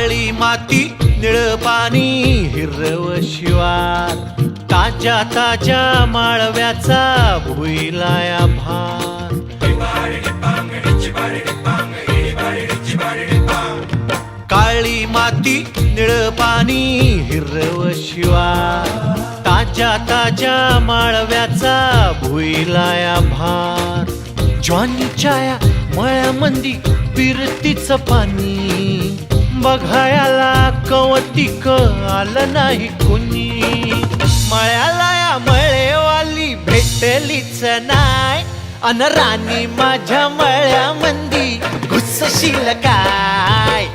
काळी माती निळ पाणी हिरव शिवार, ताज्या ताज्या माळव्याचा भुईलाया भार. काळी माती निळ पाणी हिरव शिवार, ताज्या ताज्या माळव्याचा भुईलाया भार. ज्वानीच्या या मळ्यामंदी फिरतीचं पाणी, बघायला कवतिक आलं नाही कुणी. मळ्याला या मळेवाली भेटलीच नाय, अन राणी माझ्या मळ्यामंदी घुसशील काय.